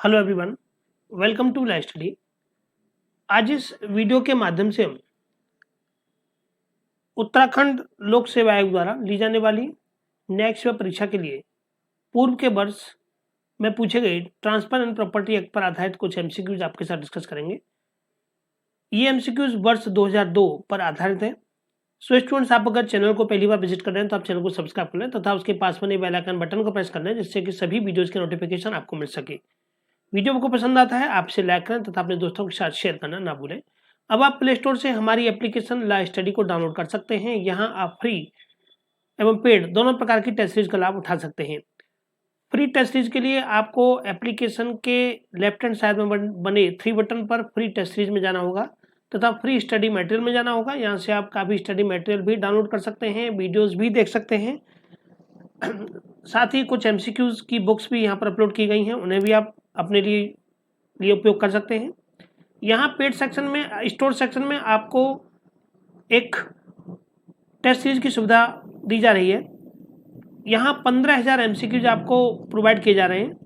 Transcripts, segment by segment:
Hello everyone, welcome to live study. आज इस video के माध्यम से हम उत्तराखंड लोक सेवा आयोग द्वारा ली जाने वाली न्यायिक सेवा परीक्षा के लिए पूर्व के वर्ष में पूछे गए ट्रांसफर एंड प्रॉपर्टी एक्ट पर आधारित कुछ एमसीक्यूज आपके साथ डिस्कस करेंगे। ये एमसीक्यूज वर्ष 2002 पर आधारित है। सो स्टूडेंट्स, आप अगर चैनल को पहली बार विजिट कर रहे हैं तो आप चैनल को सब्सक्राइब कर लें तथा उसके पास बने बेल आइकन बटन को प्रेस कर लें, जिससे कि सभी वीडियोज के नोटिफिकेशन आपको मिल सके। वीडियो को पसंद आता है आपसे लाइक करें तथा अपने दोस्तों के साथ शेयर करना ना भूलें। अब आप प्ले स्टोर से हमारी एप्लीकेशन ला स्टडी को डाउनलोड कर सकते हैं। यहाँ आप फ्री एवं पेड दोनों प्रकार की टेस्ट सीरीज का लाभ उठा सकते हैं। फ्री टेस्ट सीरीज के लिए आपको एप्लीकेशन के लेफ्ट हैंड साइड में बने 3 बटन पर फ्री टेस्ट सीरीज में जाना होगा तथा फ्री स्टडी मटेरियल में जाना होगा। यहाँ से आप काफ़ी स्टडी मटेरियल भी डाउनलोड कर सकते हैं, वीडियोज़ भी देख सकते हैं। साथ ही कुछ एमसीक्यूज की बुक्स भी यहाँ पर अपलोड की गई हैं, उन्हें भी आप अपने लिए उपयोग कर सकते हैं। यहाँ पेड सेक्शन में, स्टोर सेक्शन में आपको एक टेस्ट सीरीज की सुविधा दी जा रही है। यहाँ 15,000 एमसीक्यूज आपको प्रोवाइड किए जा रहे हैं,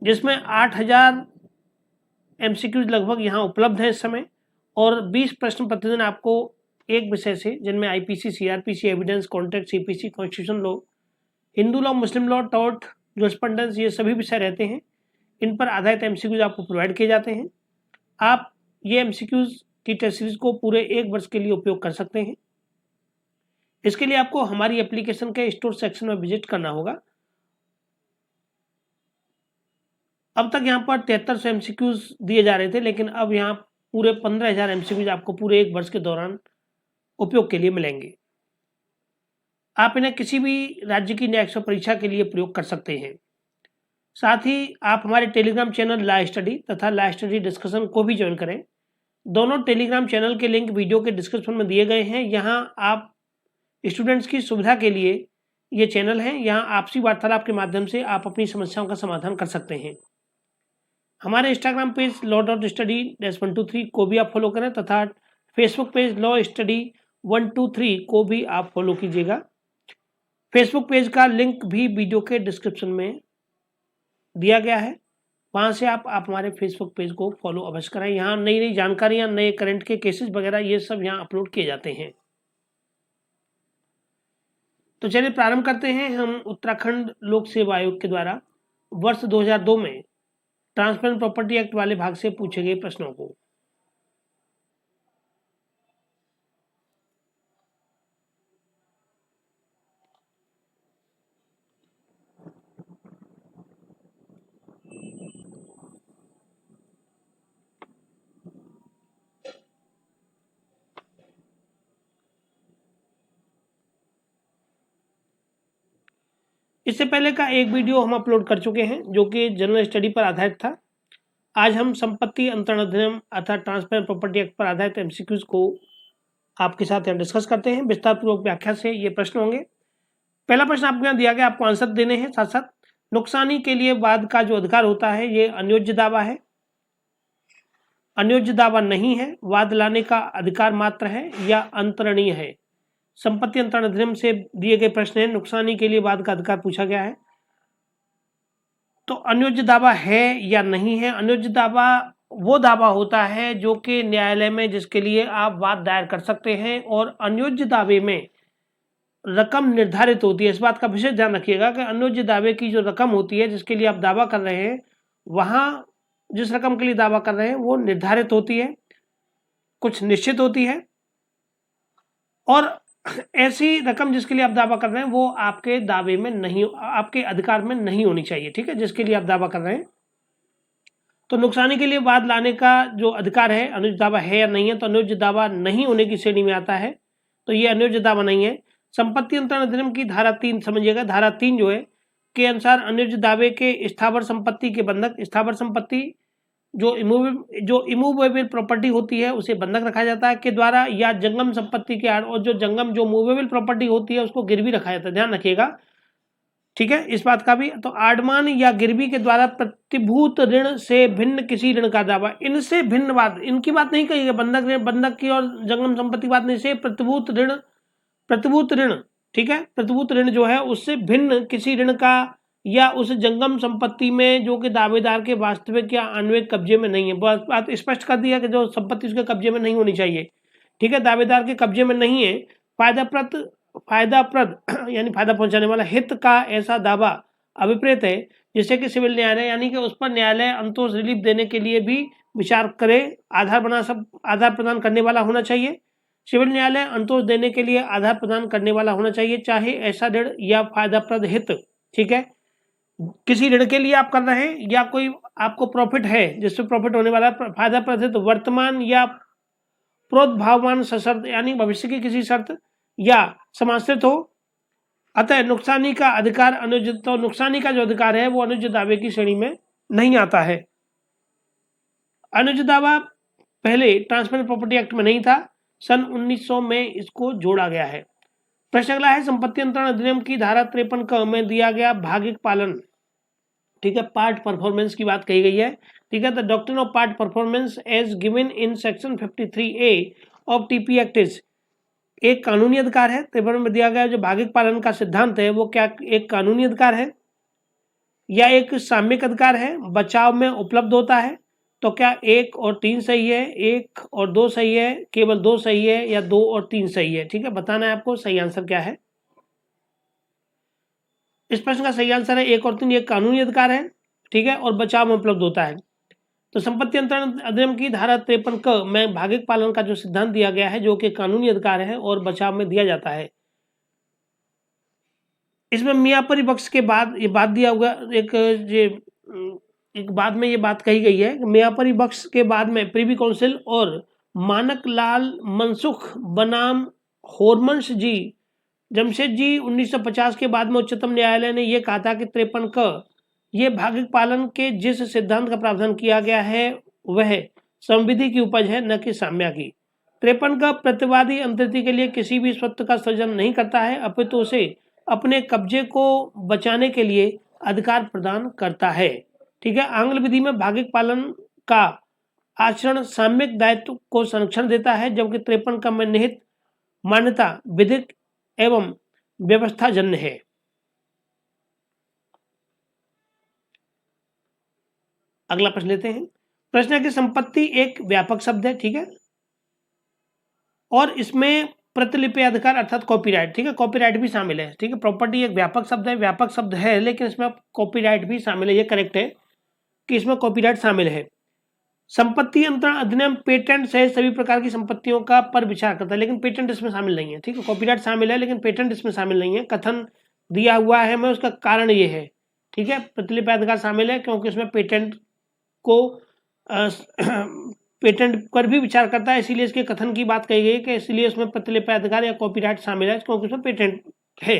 जिसमें 8,000 एमसीक्यूज लगभग यहाँ उपलब्ध हैं इस समय, और 20 प्रश्न प्रतिदिन आपको एक विषय से, जिनमें IPC, CrPC, evidence, contract, CPC, constitution law, Hindu law, मुस्लिम लॉ, टॉर्ट, जूरिस्प्रूडेंस, ये सभी विषय रहते हैं। इन पर आधारित एमसीक्यूज आपको प्रोवाइड किए जाते हैं। आप ये एमसीक्यूज की टेस्ट सीरीज को पूरे 1 वर्ष के लिए उपयोग कर सकते हैं। इसके लिए आपको हमारी एप्लीकेशन के स्टोर सेक्शन में विजिट करना होगा। अब तक यहाँ पर 7300 एमसीक्यूज दिए जा रहे थे, लेकिन अब यहाँ पूरे 15,000 एमसीक्यूज आपको पूरे 1 वर्ष के दौरान उपयोग के लिए मिलेंगे। आप इन्हें किसी भी राज्य की न्यायिक सेवा परीक्षा के लिए प्रयोग कर सकते हैं। साथ ही आप हमारे टेलीग्राम चैनल ला स्टडी तथा ला स्टडी डिस्कशन को भी ज्वाइन करें। दोनों टेलीग्राम चैनल के लिंक वीडियो के डिस्क्रिप्शन में दिए गए हैं। यहाँ आप स्टूडेंट्स की सुविधा के लिए ये चैनल हैं। यहाँ आपसी वार्तालाप के माध्यम से आप अपनी समस्याओं का समाधान कर सकते हैं। हमारे इंस्टाग्राम पेज law.study-123 को भी आप फॉलो करें तथा फेसबुक पेज लॉ स्टडी 123 को भी आप फॉलो कीजिएगा। फेसबुक पेज का लिंक भी वीडियो के डिस्क्रिप्शन में दिया गया है, वहाँ से आप हमारे फेसबुक पेज को फॉलो अवश्य करें। यहाँ नई नई जानकारियाँ, नए करंट के केसेस वगैरह ये सब यहाँ अपलोड किए जाते हैं। तो चलिए प्रारंभ करते हैं हम उत्तराखंड लोक सेवा आयोग के द्वारा वर्ष 2002 में ट्रांसफर एंड प्रॉपर्टी एक्ट वाले भाग से पूछे गए प्रश्नों को। इससे पहले का एक वीडियो हम अपलोड कर चुके हैं, जो कि जनरल स्टडी पर आधारित था। आज हम संपत्ति अंतरण अधिनियम अर्थात ट्रांसफर एंड प्रॉपर्टी एक्ट पर आधारित एमसीक्यूज को आपके साथ यहाँ डिस्कस करते हैं। विस्तार पूर्वक व्याख्या से ये प्रश्न होंगे। पहला प्रश्न आपको यहाँ दिया गया, आपको आंसर देने हैं। साथ साथ नुकसानी के लिए वाद का जो अधिकार होता है, ये अनियोज्य दावा है, अनियोज्य दावा नहीं है, वाद लाने का अधिकार मात्र है या अंतरणीय है। संपत्ति अंतरण अधिनियम से दिए गए प्रश्न है, नुकसानी के लिए वाद का अधिकार पूछा गया है। तो अनियोज्य दावा है या नहीं है? अनियोज्य दावा वो दावा होता है जो कि न्यायालय में, जिसके लिए आप वाद दायर कर सकते हैं, और अनियोज्य दावे में रकम निर्धारित होती है। इस बात का विशेष ध्यान रखिएगा कि अनियोज्य दावे की जो रकम होती है जिसके लिए आप दावा कर रहे हैं, वहां जिस रकम के लिए दावा कर रहे हैं वो निर्धारित होती है, कुछ निश्चित होती है, और ऐसी रकम जिसके लिए आप दावा कर रहे हैं वो आपके दावे में नहीं, आपके अधिकार में नहीं होनी चाहिए। ठीक है, जिसके लिए आप दावा कर रहे हैं। तो नुकसानी के लिए वाद लाने का जो अधिकार है, अनुयोज्य दावा है या नहीं है? तो अनुयोज्य दावा नहीं होने की श्रेणी में आता है, तो ये अनुयोज्य दावा नहीं है। संपत्ति अंतरण अधिनियम की धारा 3 समझिएगा। धारा 3 जो है के अनुसार अनुयोज्य दावे के स्थावर संपत्ति के बंधक, स्थावर संपत्ति जो इमूवेबल प्रॉपर्टी होती है उसे बंधक रखा जाता है के द्वारा, या जंगम संपत्ति के और जो मूवेबल प्रॉपर्टी होती है उसको गिरवी रखा जाता है। ध्यान रखिएगा, ठीक है, इस बात का भी। तो आडमान या गिरवी के द्वारा प्रतिभूत ऋण से भिन्न किसी ऋण का दावा, इनसे भिन्न बात, इनकी बात नहीं कही है, बंधक की और जंगम संपत्ति बात नहीं, से प्रतिभूत ऋण, ठीक है, प्रतिभूत ऋण जो है उससे भिन्न किसी ऋण का या उस जंगम संपत्ति में जो कि दावेदार के वास्तविक या अन्वयिक कब्जे में नहीं है। बात स्पष्ट कर दिया कि जो संपत्ति उसके कब्जे में नहीं होनी चाहिए, ठीक है, दावेदार के कब्जे में नहीं है। फायदाप्रद यानी फायदा पहुंचाने वाला हित का ऐसा दावा अभिप्रेत है जिससे कि सिविल न्यायालय यानी कि उस पर न्यायालय अंतोष रिलीफ देने के लिए भी विचार करे, आधार प्रदान करने वाला होना चाहिए। सिविल न्यायालय अंतोष देने के लिए आधार प्रदान करने वाला होना चाहिए, चाहे ऐसा ऋण या फायदाप्रद हित, ठीक है, किसी ऋण के लिए आप कर रहे हैं या कोई आपको प्रॉफिट है जिससे प्रॉफिट होने वाला, फायदाप्रद हित वर्तमान या प्रोद्भावमान सशर्त यानी भविष्य की किसी शर्त या समाश्रित हो। अतः नुकसानी का अधिकार अनुचित, तो नुकसानी का जो अधिकार है वो अनुचित दावे की श्रेणी में नहीं आता है। अनुचित दावा पहले ट्रांसफर प्रॉपर्टी एक्ट में नहीं था, सन 1900 में इसको जोड़ा गया है। प्रश्न अगला है, संपत्ति अंतरण अधिनियम की धारा 53 क में दिया गया भागिक पालन, ठीक है, पार्ट परफॉर्मेंस की बात कही गई है, ठीक है। The doctrine of part performance as given in section 53A of TP act is, एक कानूनी अधिकार है। 53 में दिया गया जो भागिक पालन का सिद्धांत है वो क्या एक कानूनी अधिकार है या एक साम्यिक अधिकार है, बचाव में उपलब्ध होता है। तो क्या 1 और 3 सही है, 1 और 2 सही है, केवल 2 सही है या 2 और 3 सही है, ठीक है, बताना है आपको सही आंसर क्या है। इस प्रश्न का सही आंसर है 1 और 3, ये कानूनी अधिकार है, ठीक है, और बचाव में उपलब्ध होता है। तो संपत्ति अंतरण अधिनियम की धारा 53 क में भागिक पालन का जो सिद्धांत दिया गया है जो कि कानूनी अधिकार है और बचाव में दिया जाता है। इसमें मियाँपरी बख्श के बाद ये बात दिया हुआ एक बाद में ये बात कही गई है, मियाँपरी बख्श के बाद में प्रिवी काउंसिल और मानक लाल मनसुख बनाम होरमंश जी जमशेद जी 1950 के बाद में उच्चतम न्यायालय ने यह कहा था कि 53 क ये भागिक पालन के जिस सिद्धांत का प्रावधान किया गया है वह संविधि की उपज है, न कि साम्या की। 53 का प्रतिवादी अंतरिक्ष के लिए किसी भी स्वत्व का सृजन नहीं करता है, अपितु उसे अपने कब्जे को बचाने के लिए अधिकार प्रदान करता है, ठीक है। आंग्ल विधि में भागिक पालन का आचरण साम्यिक दायित्व को संरक्षण देता है, जबकि 53 का में निहित मान्यता विधिक एवं व्यवस्थाजन्य है। अगला प्रश्न लेते हैं। प्रश्न है कि संपत्ति एक व्यापक शब्द है, ठीक है, और इसमें प्रतिलिपि अधिकार अर्थात कॉपीराइट, ठीक है, कॉपीराइट भी शामिल है, ठीक है। प्रॉपर्टी एक व्यापक शब्द है, व्यापक शब्द है लेकिन इसमें कॉपीराइट भी शामिल है, ये करेक्ट है कि इसमें कॉपीराइट शामिल है। संपत्ति अंतरण अधिनियम पेटेंट सहित सभी प्रकार की संपत्तियों का पर विचार करता है, लेकिन पेटेंट इसमें शामिल नहीं है, ठीक है। कॉपीराइट शामिल है लेकिन पेटेंट इसमें शामिल नहीं है। कथन दिया हुआ है मैं, उसका कारण ये है, ठीक है। प्रतिलिपि अधिकार शामिल है क्योंकि इसमें पेटेंट को पेटेंट पर भी विचार करता है, इसीलिए इसके कथन की बात कही गई कि इसलिए उसमें प्रतिलिपि अधिकार या कॉपीराइट शामिल है क्योंकि उसमें पेटेंट है।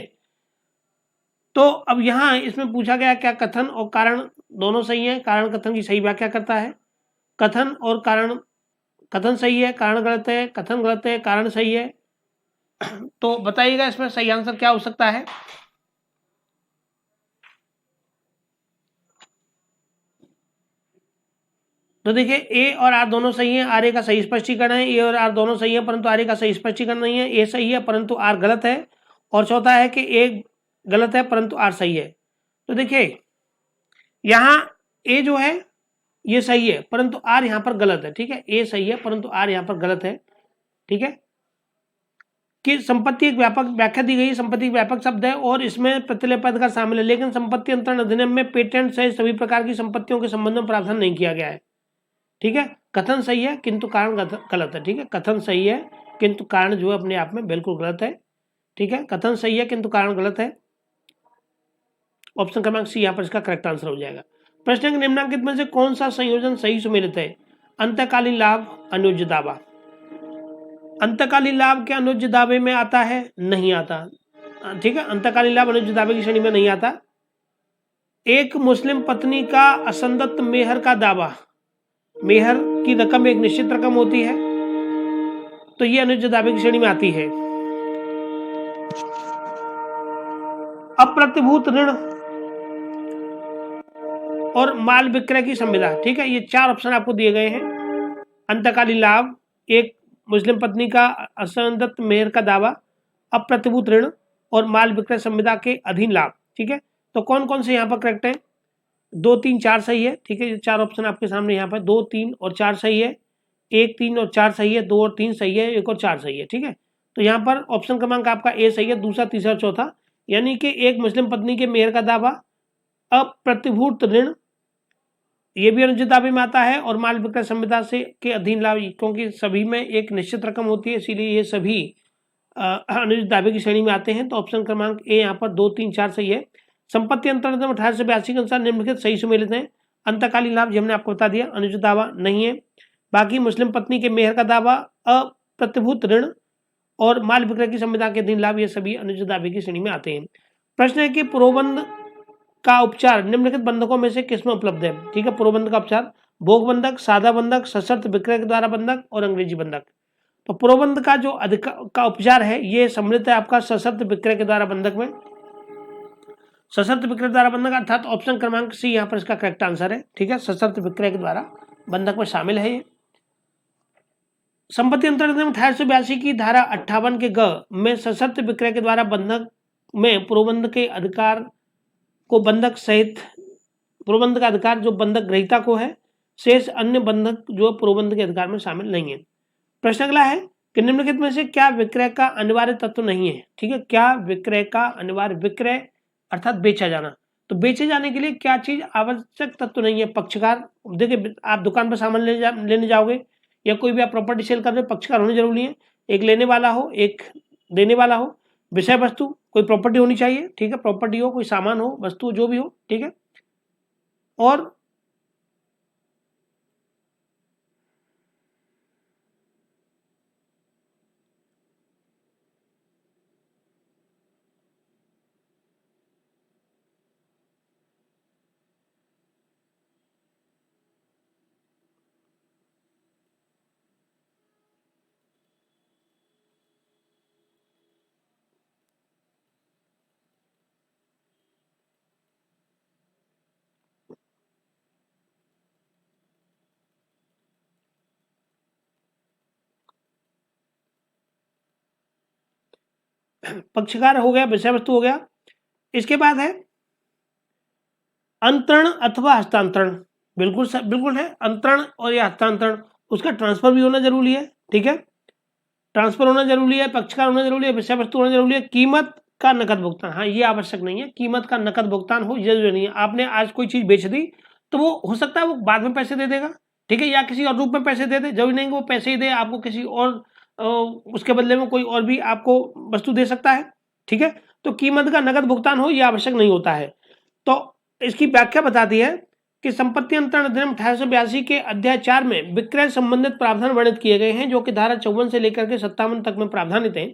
तो अब यहाँ इसमें पूछा गया क्या कथन और कारण दोनों सही है, कारण कथन की सही व्याख्या करता है, कथन और कारण, कथन सही है, कारण गलत है, कथन गलत है, कारण सही है। तो बताइएगा इसमें सही आंसर क्या हो सकता है। तो देखिए ए और आर दोनों सही है, आर ए का सही स्पष्टीकरण है, ए और आर दोनों सही है परंतु आर ए का सही स्पष्टीकरण नहीं है, ए सही है परंतु आर गलत है, और चौथा है कि ए गलत है परंतु आर सही है। तो देखिए यहाँ ए जो है ये सही है परंतु आर यहाँ पर गलत है, ठीक है, ए सही है परंतु आर यहाँ पर गलत है, ठीक है। कि संपत्ति एक व्यापक व्याख्या दी गई, संपत्ति व्यापक शब्द है और इसमें प्रतिलिपि अधिकार शामिल है, लेकिन संपत्ति अंतरण अधिनियम में पेटेंट सहित सभी प्रकार की संपत्तियों के संबंध में प्रावधान नहीं किया गया है, ठीक है। कथन सही है किंतु कारण गलत है, ठीक है, कथन सही है किंतु कारण जो है अपने आप में बिल्कुल गलत है, ठीक है, कथन सही है किंतु कारण गलत है। ऑप्शन क्रमांक सी यहाँ पर इसका करेक्ट आंसर हो जाएगा। प्रश्न के निम्नलिखित में से कौन सा संयोजन सही सुमेलित है। अंतकालीन लाभ अनुज्ञ दावा, अंतकालीन लाभ के अनुज्ञ दावे में आता है, नहीं आता, ठीक है, अंतकालीन लाभ अनुज्ञ दावे की श्रेणी में नहीं आता। एक मुस्लिम पत्नी का असंदत मेहर का दावा, मेहर की रकम एक निश्चित रकम होती है तो ये अनुज्ञ दावे की श्रेणी में आती है। अप्रतिभूत ऋण और माल विक्रय की संविदा, ठीक है, ये 4 ऑप्शन आपको दिए गए हैं। अंतकालीन लाभ, एक मुस्लिम पत्नी का असंदत मेहर का दावा, अप्रतिभूत ऋण और माल विक्रय संविदा के अधीन लाभ, ठीक है। तो कौन कौन से यहाँ पर करेक्ट है? 2, 3, 4 सही है, ठीक है। ये 4 ऑप्शन आपके सामने यहाँ पर 2, 3 और 4 सही है, 1, 3 और 4 सही है, 2 और 3 सही है, 1 और 4 सही है, ठीक है। तो यहाँ पर ऑप्शन क्रमांक आपका ए सही है, दूसरा, तीसरा, चौथा। यानी कि एक मुस्लिम पत्नी के मेहर का दावा, अप्रतिभूत ऋण, ये भी अनुचित दावे में आता है, और माल विक्रय संविदा से के अधीन लाभ, क्योंकि सभी में एक निश्चित रकम होती है, इसीलिए ये सभी अनुचित दावे की श्रेणी में आते हैं। तो ऑप्शन क्रमांक ए यहाँ पर 2, 3, 4 सही है। संपत्ति अंतरण 1882 के अनुसार निम्नलिखित सही सुमेलित हैं। अंतकालीन लाभ, जो हमने आपको बता दिया, अनुचित दावा नहीं है। बाकी मुस्लिम पत्नी के मेहर का दावा, अप्रतिभूत ऋण और माल विक्रय की संविदा के अधीन लाभ, ये सभी अनुचित दावे की श्रेणी में आते हैं। प्रश्न है कि प्रोबंध का उपचार निम्नलिखित बंधकों में से किसमें उपलब्ध है? ठीक है, प्रोबंध का उपचार, भोग बंधक, सादा बंधक, सशर्त विक्रय के द्वारा बंधक और अंग्रेजी बंधक। तो प्रोबंध का जो का उपचार है ये सम्मिलित है आपका सशर्त विक्रय के द्वारा बंधक में। सशर्त विक्रय द्वारा बंधक अर्थात ऑप्शन क्रमांक सी यहाँ पर इसका करेक्ट आंसर है, ठीक है। सशर्त विक्रय के द्वारा बंधक में शामिल है ये। संपत्ति अंतरण अधिनियम 1882 की धारा 58 के ग में सशर्त विक्रय के द्वारा बंधक में प्रोबंध के अधिकार को बंधक सहित, प्रोबंध का अधिकार जो बंधक ग्रहीता को है, शेष अन्य बंधक जो प्रोबंध के अधिकार में शामिल नहीं है। प्रश्न अगला है कि निम्नलिखित में से क्या विक्रय का अनिवार्य तत्व नहीं है? ठीक है, क्या विक्रय का अनिवार्य, विक्रय अर्थात बेचा जाना, तो बेचे जाने के लिए क्या चीज आवश्यक तत्व नहीं है? पक्षकार, देखिए आप दुकान पर सामान लेने जाओगे या कोई भी आप प्रॉपर्टी सेल कर रहे हो, पक्षकार होने जरूरी है, एक लेने वाला हो, एक देने वाला हो। विषय वस्तु, कोई प्रॉपर्टी होनी चाहिए, ठीक है, प्रॉपर्टी हो, कोई सामान हो, वस्तु जो भी हो, ठीक है। और पक्षकार हो गया, विषय वस्तु हो गया। इसके बाद है अंतरण अथवा हस्तांतरण। बिल्कुल बिल्कुल है, अंतरण और या हस्तांतरण, उसका ट्रांसफर भी होना जरूरी है, ठीक है, ट्रांसफर होना जरूरी है, पक्षकार होना जरूरी है, विषय वस्तु होना जरूरी है। कीमत का नकद भुगतान, हाँ ये आवश्यक नहीं है, कीमत का नकद भुगतान हो ये जरूरी नहीं है। आपने आज कोई चीज बेच दी तो वो हो सकता है वो बाद में पैसे दे देगा, ठीक है, या किसी और रूप में पैसे दे दे, जरूरी नहीं कि वो पैसे ही दे आपको, किसी और उसके बदले में कोई और भी आपको वस्तु दे सकता है, ठीक है। तो कीमत का नकद भुगतान हो यह आवश्यक नहीं होता है। तो इसकी व्याख्या बताती है कि संपत्ति अंतरण अधिनियम 1882 के अध्याय 4 में विक्रय संबंधित प्रावधान वर्णित किए गए हैं, जो कि धारा 54 से लेकर के 57 तक में प्रावधानित है।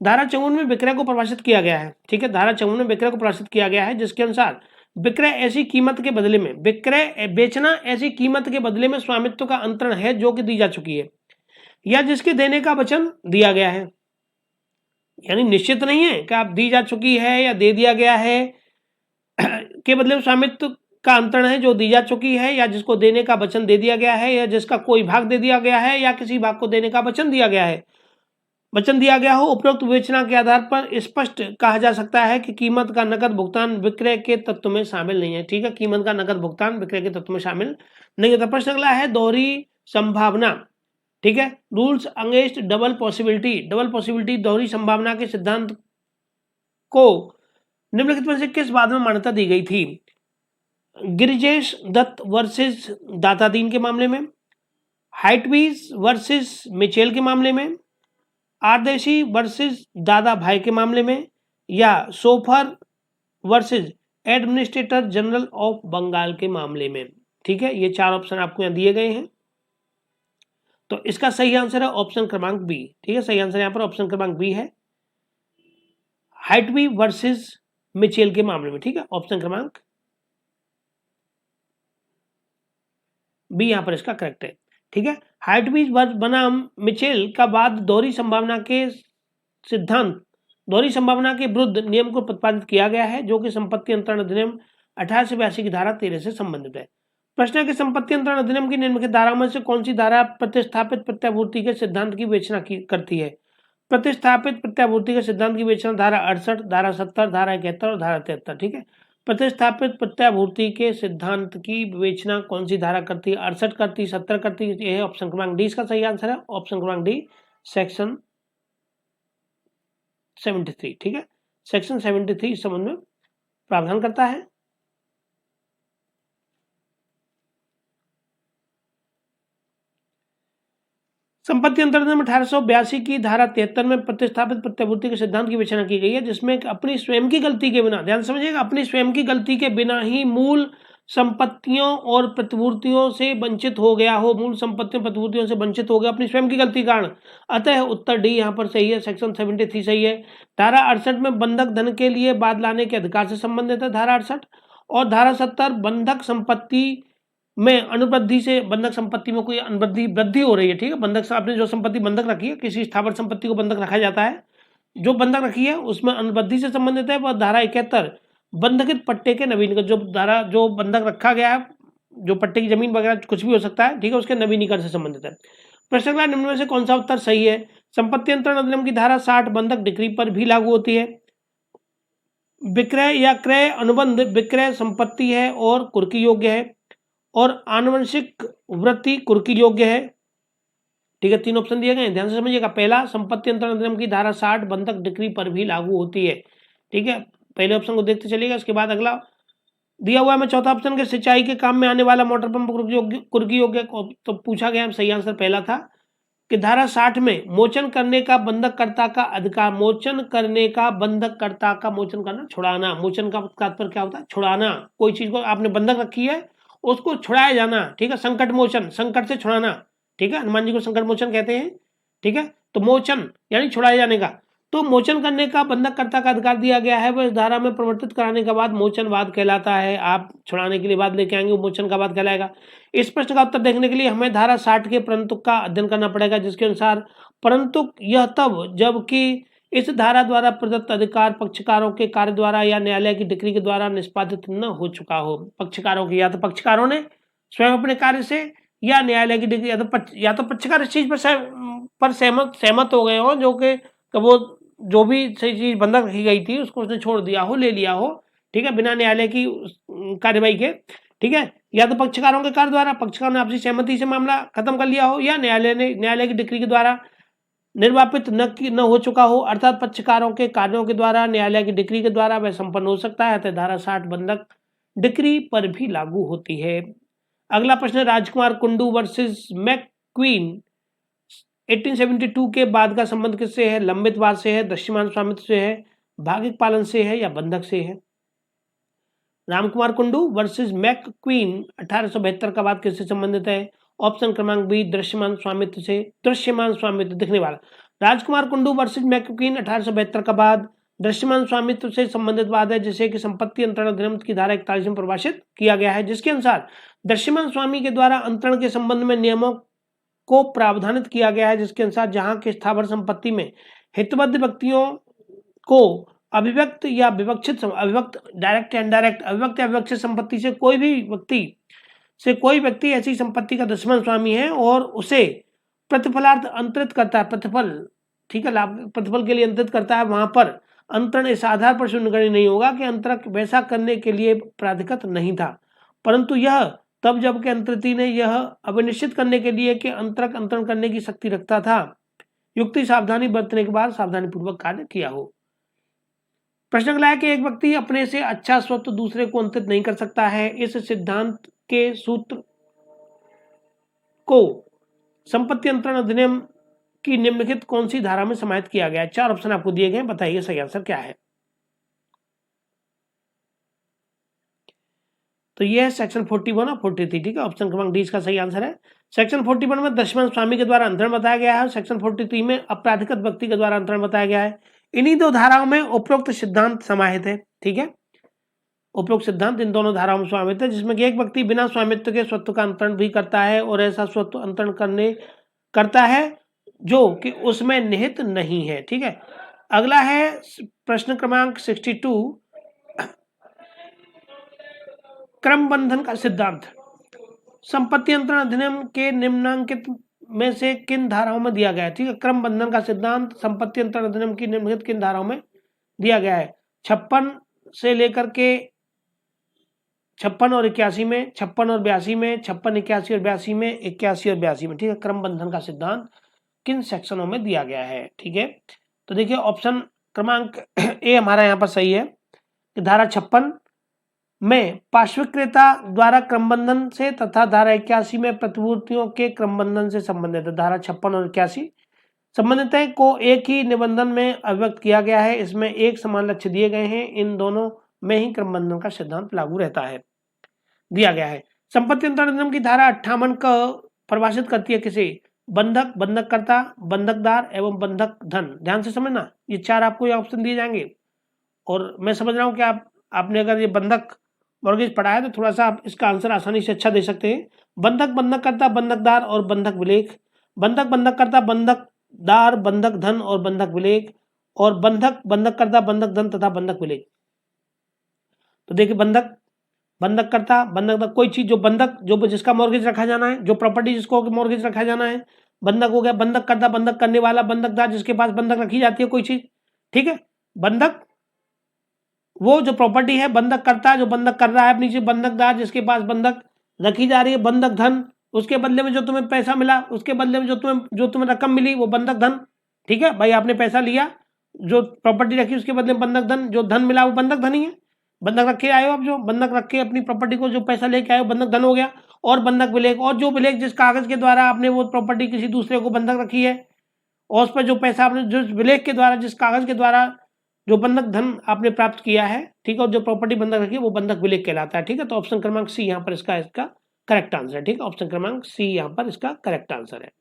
धारा 54 में विक्रय को परिभाषित किया गया है, ठीक है, धारा 54 में विक्रय को परिभाषित किया गया है, जिसके अनुसार विक्रय ऐसी कीमत के बदले में, विक्रय बेचना ऐसी कीमत के बदले में स्वामित्व का अंतरण है जो कि दी जा चुकी है या जिसके देने का वचन दिया गया है। यानी निश्चित नहीं है कि आप दी जा चुकी है या दे दिया गया है के बदले में स्वामित्व का अंतरण है जो दी जा चुकी है या जिसको देने का वचन दे दिया गया है या जिसका कोई भाग दे दिया गया है या किसी भाग को देने का वचन दिया गया है, वचन दिया गया हो। उपरोक्त विवेचना के आधार पर स्पष्ट कहा जा सकता है कि कीमत का नकद भुगतान विक्रय के तत्व में शामिल नहीं है, ठीक है, कीमत का नकद भुगतान विक्रय के तत्व में शामिल नहीं होता। प्रश्न अगला है दोहरी संभावना, ठीक है, rules against double possibility. Double possibility, दोहरी संभावना के सिद्धांत को निम्नलिखित में से किस बाद में मान्यता दी गई थी? गिरिजेश दत्त वर्सेस दातादीन के मामले में, हाइटवीज वर्सेस मिचेल के मामले में, आरदेशी वर्सेस दादा भाई के मामले में, या Sofer versus administrator general of Bengal के मामले में, ठीक है। ये 4 ऑप्शन आपको यहां दिए गए हैं। तो इसका सही आंसर है ऑप्शन क्रमांक बी, ठीक है, सही आंसर यहां पर ऑप्शन क्रमांक बी है, हाइटवी वर्सेस मिचेल के मामले में, ठीक है, ऑप्शन क्रमांक बी यहां पर इसका करेक्ट है, ठीक है। हाइटवी बनाम मिचेल का बाद दोहरी संभावना के सिद्धांत, दोहरी संभावना के विरुद्ध नियम को प्रतिपादित किया गया है, जो कि संपत्ति अंतरण अधिनियम 1882 की धारा 13 से संबंधित है। प्रश्न है कि संपत्ति अंतरण अधिनियम की निम्नलिखित धाराओं में से कौन सी धारा प्रतिस्थापित प्रत्यापूर्ति के सिद्धांत की विवेचना करती है? प्रतिस्थापित प्रत्यापूर्ति के सिद्धांत की विवेचना धारा 68, धारा 70, धारा 71 और धारा 73, ठीक है। प्रतिस्थापित प्रत्याभूति के सिद्धांत की विवेचना कौन सी धारा करती है? 68 करती, 70 करती। ये है ऑप्शन क्रमांक डी इसका सही आंसर है। ऑप्शन क्रमांक डी सेक्शन 73। ठीक है, सेक्शन 73 इस संबंध में प्रावधान करता है। संपत्ति अंतर्नियम 1882 की धारा 73 में प्रतिस्थापित प्रत्याभूति के सिद्धांत की विवेचना की गई है, जिसमें अपनी स्वयं की गलती के बिना, ध्यान समझिएगा, अपनी स्वयं की गलती के बिना ही मूल संपत्तियों और प्रतिभूतियों से वंचित हो गया हो, मूल संपत्तियों प्रतिभूतियों से वंचित हो गया अपनी स्वयं की गलती के कारण। अतः उत्तर डी यहाँ पर सही है, सेक्शन 73 सही है। धारा 68 में बंधक धन के लिए बाद लाने के अधिकार से संबंधित है धारा 68, और धारा 70 बंधक संपत्ति में अनुवृद्धि से, बंधक संपत्ति में कोई अनुवृद्धि वृद्धि हो रही है, ठीक है, बंधक आपने जो संपत्ति बंधक रखी है, किसी स्थावर संपत्ति को बंधक रखा जाता है, जो बंधक रखी है उसमें अनुवृद्धि से संबंधित है। वह धारा 71 बंधकित पट्टे के नवीनीकरण, जो धारा जो बंधक रखा गया है, जो पट्टे की जमीन वगैरह कुछ भी हो सकता है, ठीक है, उसके नवीनीकरण से संबंधित है। प्रश्न अगला, निम्न में से कौन सा उत्तर सही है? संपत्ति अंतरण अधिनियम की धारा 60 बंधक डिक्री पर भी लागू होती है। विक्रय या क्रय अनुबंध विक्रय संपत्ति है और कुर्की योग्य है, और आनुवंशिक वृत्ति कुर्की योग्य है। ठीक है, 3 ऑप्शन दिए गए हैं, ध्यान से समझिएगा। पहला, संपत्ति अंतरण अधिनियम की धारा 60 बंधक डिक्री पर भी लागू होती है। ठीक है, पहले ऑप्शन को देखते चलिएगा। इसके बाद अगला दिया हुआ है मैं चौथा ऑप्शन के सिंचाई के काम में आने वाला मोटर पंप कुर्की योग्य, तो पूछा गया, सही आंसर पहला था कि धारा 60 में मोचन करने का बंधककर्ता का अधिकार, मोचन करने का बंधककर्ता का, मोचन करना छुड़ाना, मोचन का तात्पर्य क्या होता है? छुड़ाना। कोई चीज को आपने बंधक रखी है उसको छुड़ाया जाना, ठीक है, संकट मोचन, संकट से छुड़ाना, ठीक है, हनुमान जी को संकट मोचन कहते हैं। ठीक है, तो मोचन यानी छुड़ाए जाने का, तो मोचन करने का बंधककर्ता का अधिकार दिया गया है, वह इस धारा में प्रवर्तित कराने के बाद मोचनवाद कहलाता है। आप छुड़ाने के लिए बाद लेके आएंगे, वो मोचन का बाद कहलाएगा। इस प्रश्न का उत्तर देखने के लिए हमें धारा 60 के परंतुक का अध्ययन करना पड़ेगा, जिसके अनुसार परंतुक यह तब जबकि इस धारा द्वारा प्रदत्त अधिकार पक्षकारों के कार्य द्वारा या न्यायालय की डिक्री के द्वारा निष्पादित न हो चुका हो। पक्षकारों की, या तो पक्षकारों ने स्वयं अपने कार्य से, या न्यायालय की डिक्री, या तो पक्षकार इस चीज पर सहमत हो गए हो, जो कि वो जो भी सही चीज बंधक रखी गई थी उसको उसने छोड़ दिया हो, ले लिया हो, ठीक है, बिना न्यायालय की कार्यवाही के। ठीक है, या तो पक्षकारों के कार्य द्वारा, पक्षकारों ने आपसी सहमति से मामला खत्म कर लिया हो, या न्यायालय की डिक्री के द्वारा निर्वापित न हो चुका हो, अर्थात पक्षकारों के कार्यों के द्वारा, न्यायालय की डिक्री के द्वारा वह संपन्न हो सकता है। अतः धारा 60 बंधक डिक्री पर भी लागू होती है। अगला प्रश्न है, राजकुमार कुंडू वर्सेस मैकक्वीन 1872 के बाद का संबंध किससे है? लंबित वाद से है, दृश्यमान स्वामित्व से है, भागिक पालन से है, या बंधक से है? रामकुमार कुंडू वर्सेस मैकक्वीन 1872 का वाद किससे संबंधित है? ऑप्शन क्रमांक बी दृश्यमान स्वामित्व से, दृश्यमान स्वामित्व दिखने वाला। राजकुमार कुंडू वर्सेस मैकक्वीन 1872 का बाद दृश्यमान स्वामित्व से संबंधित वाद है, जिसे कि संपत्ति अंतरण अधिनियम की धारा 41 में परिभाषित किया गया है, जिसके अनुसार दृश्यमान स्वामी के द्वारा अंतरण के संबंध में नियमों को प्रावधानित किया गया है, जिसके अनुसार जहां के स्थावर संपत्ति में हितबद्ध व्यक्तियों को अभिव्यक्त या विवक्षित, अभिव्यक्त डायरेक्ट या इनडायरेक्ट, अभिव्यक्त या विवक्षित संपत्ति से कोई व्यक्ति ऐसी संपत्ति का दृश्यमान स्वामी है और उसे प्रतिफलार्थ अंतरित करता है, प्रतिफल, ठीक है, लाभ प्रतिफल के लिए अंतरित करता है, वहां पर अंतरण इस आधार पर शून्यकरण नहीं होगा कि अंतरक वैसा करने के लिए प्राधिकृत नहीं था, परंतु यह तब जबकि अंतरिती ने यह अभिनिश्चित करने के लिए कि अंतरक अंतरण करने की शक्ति रखता था, युक्ति सावधानी बरतने के बाद सावधानी पूर्वक कार्य किया हो। प्रश्न अगला है कि एक व्यक्ति अपने से अच्छा स्वत्व दूसरे को अंतरित नहीं कर सकता है। इस सिद्धांत के सूत्र को संपत्ति अंतरण अधिनियम की निम्नलिखित कौन सी धारा में समाहित किया गया है? 4 ऑप्शन आपको दिए गए, बताइए सही आंसर क्या है। तो ये है सेक्शन 41 और 43, ठीक है, ऑप्शन क्रमांक डी इसका सही आंसर है। सेक्शन 41 में दृश्यमान स्वामी के द्वारा अंतरण बताया गया है, सेक्शन 43 में अपराधिकृत व्यक्ति के द्वारा अंतरण बताया गया है। इन्हीं 2 धाराओं में उपरोक्त सिद्धांत समाहित है, ठीक है, उपरोक्त सिद्धांत इन दोनों धाराओं में स्वामित्व है, जिसमें कि एक व्यक्ति बिना स्वामित्व के स्वत्व का अंतरण भी करता है और ऐसा स्वत्व अंतरण करता है जो कि उसमें निहित नहीं है। ठीक है, अगला है प्रश्न क्रमांक 62, क्रम बंधन का सिद्धांत संपत्ति अंतरण अधिनियम के निम्नांकित में से किन धाराओं में दिया गया है? ठीक है, क्रम बंधन का सिद्धांत संपत्ति अंतरण अधिनियम की निम्नलिखित किन धाराओं में दिया गया है? 56 से लेकर के 56 और 81 में, 56 और 82 में, 56, 81 और 82 में, 81 और 82 में। ठीक है, क्रम बंधन का सिद्धांत किन सेक्शनों में दिया गया है। ठीक है, तो देखिए ऑप्शन क्रमांक ए हमारा यहाँ पर सही है कि धारा 56 में पार्श्विक्रेता द्वारा क्रमबंधन से तथा धारा 81 में प्रतिपूर्तियों के क्रमबंधन से संबंधित है। धारा 56 और 81 संबंधित है को एक ही निबंधन में अभिव्यक्त किया गया है। इसमें एक समान लक्ष्य दिए गए हैं, इन दोनों में ही क्रमबंधन का सिद्धांत लागू रहता है, दिया गया है। संपत्ति अंतरण अधिनियम की धारा 58 को परिभाषित करती है किसे? बंधक, बंधककर्ता, बंधकदार एवं बंधक धन। ध्यान से समझना, ये चार आपको ये ऑप्शन दिए जाएंगे। और मैं समझ रहा हूँ कि आपने अगर ये बंधक मॉर्गेज पढ़ा है तो थोड़ा सा आप इसका आंसर आसानी से अच्छा दे सकते हैं। बंधक, बंधककर्ता, बंधकदार और बंधक विलेख। बंधक, बंधककर्ता, बंधकदार, बंधक धन और बंधक विलेख। और बंधक, बंधककर्ता, बंधक धन तथा बंधक विलेख। तो देखिए बंधक, बंधककर्ता, बंधक, कोई चीज जो बंधक, जो जिसका मॉर्गेज रखा जाना है, जो प्रॉपर्टी जिसको मॉर्गेज रखा जाना है, बंधक हो गया। बंधककर्ता, बंधक करने वाला। बंधकदार, जिसके पास बंधक रखी जाती है कोई चीज। ठीक है, बंधक वो जो प्रॉपर्टी है, बंधक करता है जो बंधक कर रहा है अपनी चीज। बंधकदार, जिसके पास बंधक रखी जा रही है। बंधक धन, उसके बदले में जो तुम्हें पैसा मिला, उसके बदले में जो तुम्हें रकम मिली, वो बंधक धन। ठीक है भाई, आपने पैसा लिया, जो प्रॉपर्टी रखी उसके बदले में बंधक धन, जो धन मिला वो बंधक धन ही है। बंधक रखे आए हो आप, जो बंधक रख के अपनी प्रॉपर्टी को जो पैसा लेके आए हो, बंधक धन हो गया। और बंधक विलेख, और जो विलेख जिस कागज के द्वारा आपने वो प्रॉपर्टी किसी दूसरे को बंधक रखी है, और उस पर जो पैसा आपने, जो विलेख के द्वारा, जिस कागज के द्वारा जो बंधक धन आपने प्राप्त किया है, ठीक है, और जो प्रॉपर्टी बंधक रखी है वो बंधक विलेख कहलाता है। ठीक है, तो ऑप्शन क्रमांक सी यहाँ पर इसका करेक्ट आंसर है। ठीक है, ऑप्शन क्रमांक सी यहाँ पर इसका करेक्ट आंसर है।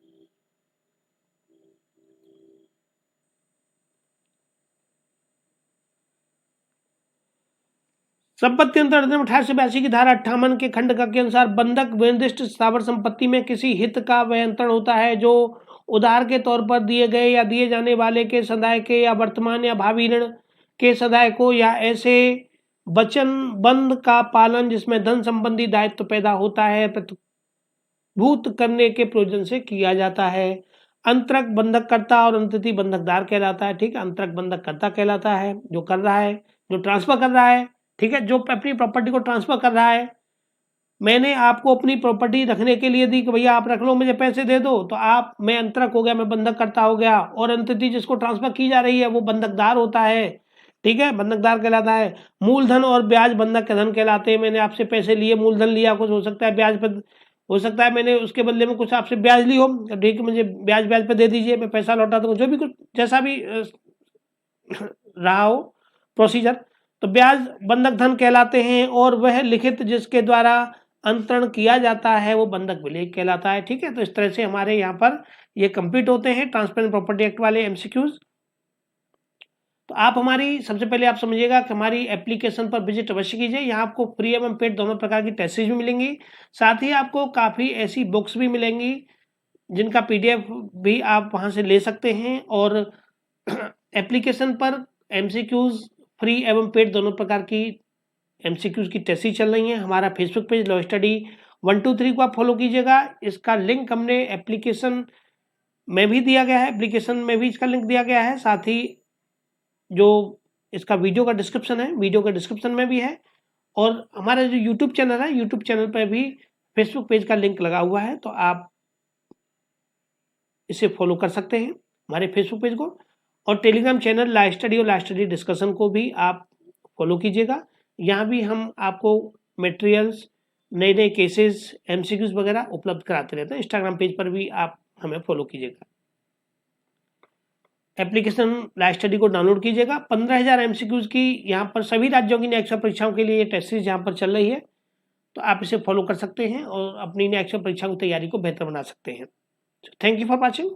संपत्ति अंतरण अधिनियम 1882 की धारा 58 के खंड का के अनुसार बंधक विनिर्दिष्ट स्थावर संपत्ति में किसी हित का वह अंतरण होता है जो उधार के तौर पर दिए गए या दिए जाने वाले के सदाय के या वर्तमान या भावी ऋण के सदाय को या ऐसे वचनबंध का पालन जिसमें धन संबंधी दायित्व पैदा होता है प्रतिभूत करने के प्रयोजन से किया जाता है। अंतरक बंधककर्ता और अंतरित बंधकदार कहलाता है। ठीक है, अंतरक बंधककर्ता कहलाता है जो कर रहा है, जो ट्रांसफर कर रहा है। ठीक है, जो अपनी प्रॉपर्टी को ट्रांसफर कर रहा है। मैंने आपको अपनी प्रॉपर्टी रखने के लिए दी कि भैया आप रख लो, मुझे पैसे दे दो, तो आप, मैं अंतरक हो गया, मैं बंधक करता हो गया। और अंतरित जिसको ट्रांसफर की जा रही है वो बंधकदार होता है। ठीक है, बंधकदार कहलाता है। मूलधन और ब्याज बंधक के धन कहलाते हैं। मैंने आपसे पैसे लिए, मूलधन लिया, कुछ हो सकता है ब्याज पर, हो सकता है मैंने उसके बदले में कुछ आपसे ब्याज ली हो, ठीक है, मुझे ब्याज पे दे दीजिए, मैं पैसा लौटा दूंगा, जो भी कुछ जैसा भी रहा हो प्रोसीजर, तो ब्याज बंधक धन कहलाते हैं। और वह लिखित जिसके द्वारा अंतरण किया जाता है वो बंधक विलेख कहलाता है। ठीक है, तो इस तरह से हमारे यहाँ पर ये कंप्लीट होते हैं ट्रांसपेरेंट प्रॉपर्टी एक्ट वाले एमसीक्यूज। तो आप हमारी, सबसे पहले आप समझिएगा कि हमारी एप्लीकेशन पर विजिट अवश्य कीजिए। यहाँ आपको फ्री एवं पेड दोनों प्रकार की टेस्टेज भी मिलेंगी, साथ ही आपको काफ़ी ऐसी बुक्स भी मिलेंगी जिनका पीडीएफ भी आप वहाँ से ले सकते हैं। और एप्लीकेशन पर एमसीक्यूज फ्री एवं पेड दोनों प्रकार की एमसीक्यूज की टेस्टेज चल रही हैं। हमारा फेसबुक पेज लॉ स्टडी 123 को आप फॉलो कीजिएगा। इसका लिंक हमने एप्लीकेशन में भी दिया गया है, एप्लीकेशन में भी इसका लिंक दिया गया है, साथ ही जो इसका वीडियो का डिस्क्रिप्शन है, वीडियो के डिस्क्रिप्शन में भी है। और हमारा जो यूट्यूब चैनल है, यूट्यूब चैनल पर भी फेसबुक पेज का लिंक लगा हुआ है, तो आप इसे फॉलो कर सकते हैं हमारे फेसबुक पेज को। और टेलीग्राम चैनल ला स्टडी और ला स्टडी डिस्कशन को भी आप फॉलो कीजिएगा। यहाँ भी हम आपको मटेरियल्स, नए नए केसेस, एमसीक्यूज वगैरह उपलब्ध कराते रहते हैं। इंस्टाग्राम पेज पर भी आप हमें फॉलो कीजिएगा। एप्लीकेशन ला स्टडी को डाउनलोड कीजिएगा। 15,000 एमसीक्यूज की यहाँ पर सभी राज्यों की न्यायिक परीक्षाओं के लिए ये टेस्ट सीरीज यहाँ पर चल रही है, तो आप इसे फॉलो कर सकते हैं और अपनी न्यायिक परीक्षा की तैयारी को बेहतर बना सकते हैं। Thank you for watching.